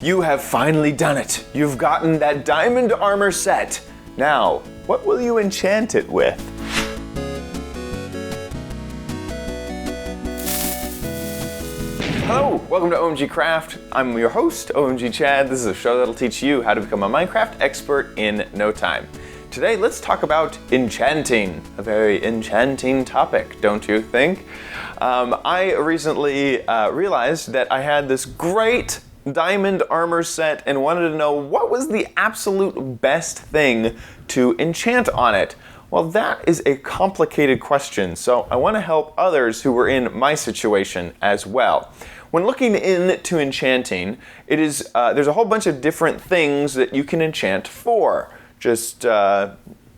You have finally done it. You've gotten that diamond armor set. Now, what will you enchant it with? Hello, welcome to OMG Craft. I'm your host, OMG Chad. This is a show that'll teach you how to become a Minecraft expert in no time. Today, let's talk about enchanting, a very enchanting topic, don't you think? I recently realized that I had this great diamond armor set and wanted to know what was the absolute best thing to enchant on it. Well, that is a complicated question, so I want to help others who were in my situation as well. When looking into enchanting, it is there's a whole bunch of different things that you can enchant for. Just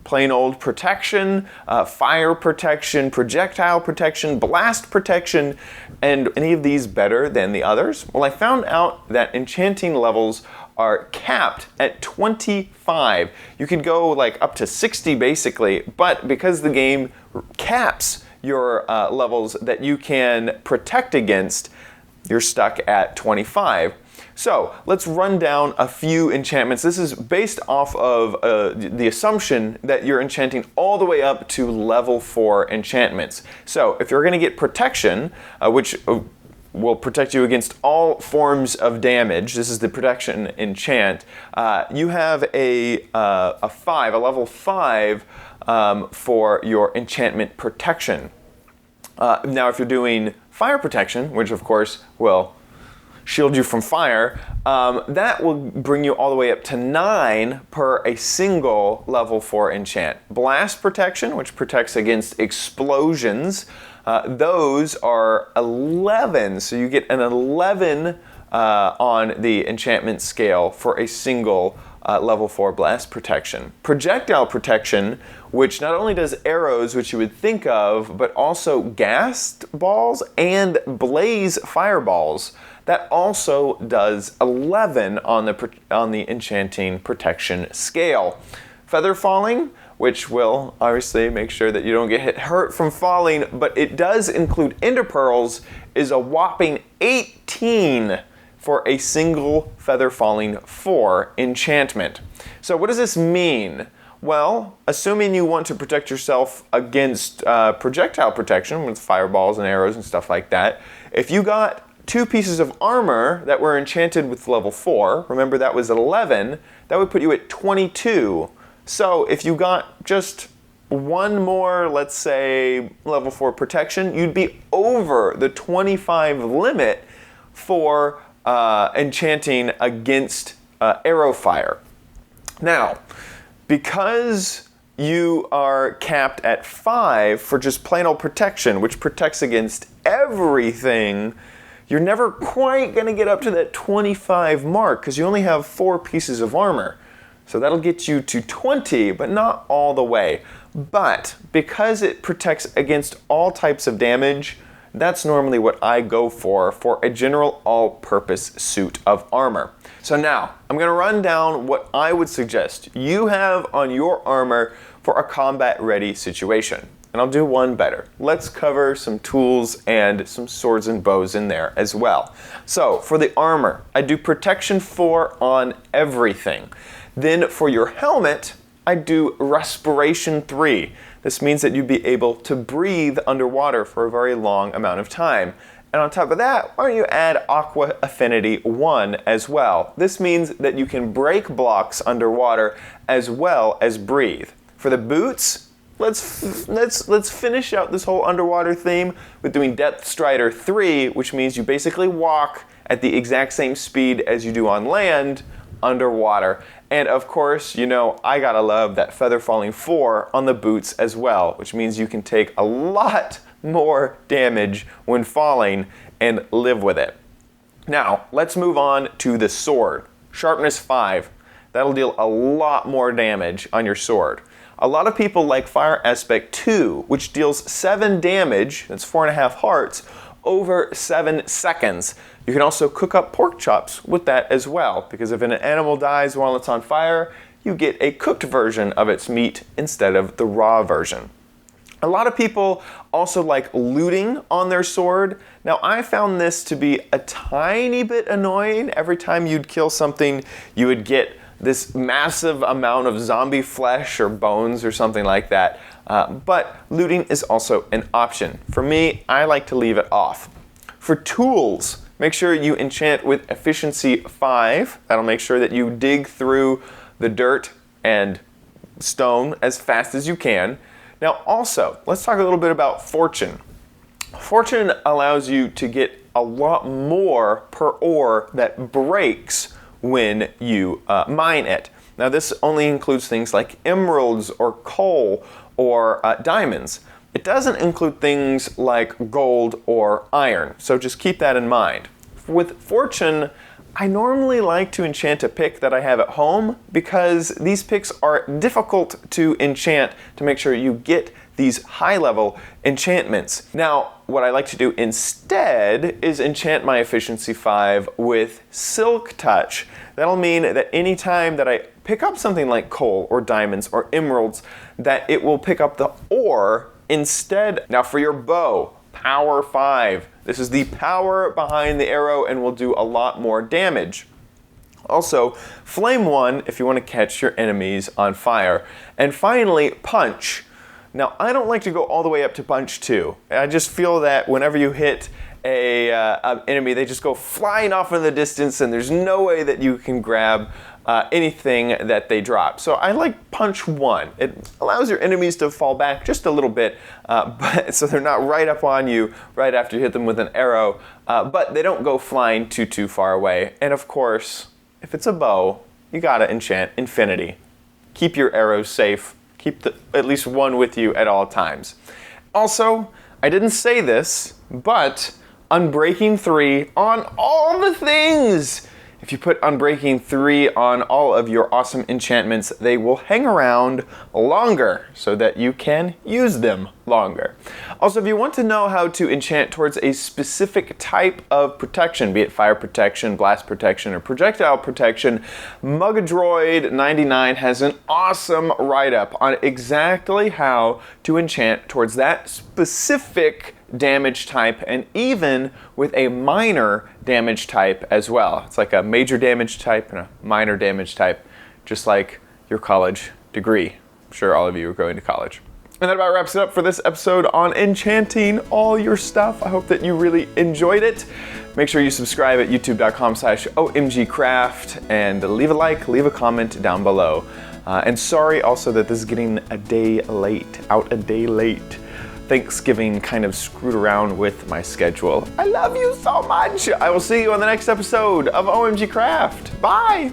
plain old protection, fire protection, projectile protection, blast protection, and any of these better than the others? Well, I found out that enchanting levels are capped at 25. You could go like up to 60 basically, but because the game caps your levels that you can protect against, you're stuck at 25. So let's run down a few enchantments. This is based off of the assumption that you're enchanting all the way up to level 4 enchantments. So if you're going to get protection, which will protect you against all forms of damage, this is the protection enchant, you have a level 5 for your enchantment protection. Now if you're doing fire protection, which of course will shield you from fire, that will bring you all the way up to 9 per a single level 4 enchant. Blast protection, which protects against explosions, those are 11, so you get an 11 on the enchantment scale for a single level 4 blast protection. Projectile protection, which not only does arrows, which you would think of, but also gas balls and blaze fireballs. That also does 11 on the enchanting protection scale. Feather falling, which will obviously make sure that you don't get hurt from falling, but it does include ender pearls, is a whopping 18 for a single feather falling 4 enchantment. So what does this mean? Well, assuming you want to protect yourself against projectile protection with fireballs and arrows and stuff like that, if you got 2 pieces of armor that were enchanted with level 4, remember that was 11, that would put you at 22. So if you got just one more, let's say, level 4 protection, you'd be over the 25 limit for enchanting against arrow fire. Now, because you are capped at 5 for just plain old protection, which protects against everything, you're never quite going to get up to that 25 mark because you only have 4 pieces of armor. So that'll get you to 20, but not all the way. But because it protects against all types of damage, that's normally what I go for a general all-purpose suit of armor. So now, I'm going to run down what I would suggest you have on your armor for a combat-ready situation. And I'll do one better. Let's cover some tools and some swords and bows in there as well. So for the armor, I do protection 4 on everything. Then for your helmet, I do respiration 3. This means that you'd be able to breathe underwater for a very long amount of time. And on top of that, why don't you add Aqua Affinity 1 as well. This means that you can break blocks underwater as well as breathe. For the boots, let's finish out this whole underwater theme with doing Depth Strider 3, which means you basically walk at the exact same speed as you do on land underwater. And of course, you know, I gotta love that Feather Falling 4 on the boots as well, which means you can take a lot more damage when falling and live with it. Now, let's move on to the sword. Sharpness 5. That'll deal a lot more damage on your sword. A lot of people like Fire Aspect 2, which deals 7 damage, that's 4.5 hearts, over 7 seconds. You can also cook up pork chops with that as well, because if an animal dies while it's on fire, you get a cooked version of its meat instead of the raw version. A lot of people also like looting on their sword. Now, I found this to be a tiny bit annoying. Every time you'd kill something, you would get this massive amount of zombie flesh or bones or something like that. But looting is also an option. For me, I like to leave it off. For tools, make sure you enchant with efficiency 5. That'll make sure that you dig through the dirt and stone as fast as you can. Now also, let's talk a little bit about fortune. Fortune allows you to get a lot more per ore that breaks when you mine it. Now this only includes things like emeralds or coal or diamonds. It doesn't include things like gold or iron, so just keep that in mind. With fortune, I normally like to enchant a pick that I have at home because these picks are difficult to enchant to make sure you get these high-level enchantments. Now, what I like to do instead is enchant my efficiency 5 with Silk Touch. That'll mean that anytime that I pick up something like coal or diamonds or emeralds, that it will pick up the ore instead. Now for your bow, Power 5. This is the power behind the arrow and will do a lot more damage. Also, Flame 1 if you want to catch your enemies on fire. And finally, Punch. Now, I don't like to go all the way up to Punch 2. I just feel that whenever you hit an enemy, they just go flying off in the distance and there's no way that you can grab anything that they drop. So I like Punch 1. It allows your enemies to fall back just a little bit, but so they're not right up on you right after you hit them with an arrow, but they don't go flying too far away. And of course, if it's a bow, you gotta enchant Infinity. Keep your arrows safe. Keep at least one with you at all times. Also, I didn't say this, but Unbreaking 3 on all the things! If you put Unbreaking 3 on all of your awesome enchantments, they will hang around longer so that you can use them longer. Also, if you want to know how to enchant towards a specific type of protection, be it fire protection, blast protection, or projectile protection, Mugadroid99 has an awesome write-up on exactly how to enchant towards that specific damage type, and even with a minor damage type as well. It's like a major damage type and a minor damage type, just like your college degree. I'm sure all of you are going to college. And that about wraps it up for this episode on enchanting all your stuff. I hope that you really enjoyed it. Make sure you subscribe at youtube.com/omgcraft and leave a like, leave a comment down below. And sorry also that this is getting a day late. Thanksgiving kind of screwed around with my schedule. I love you so much. I will see you on the next episode of OMG Craft. Bye.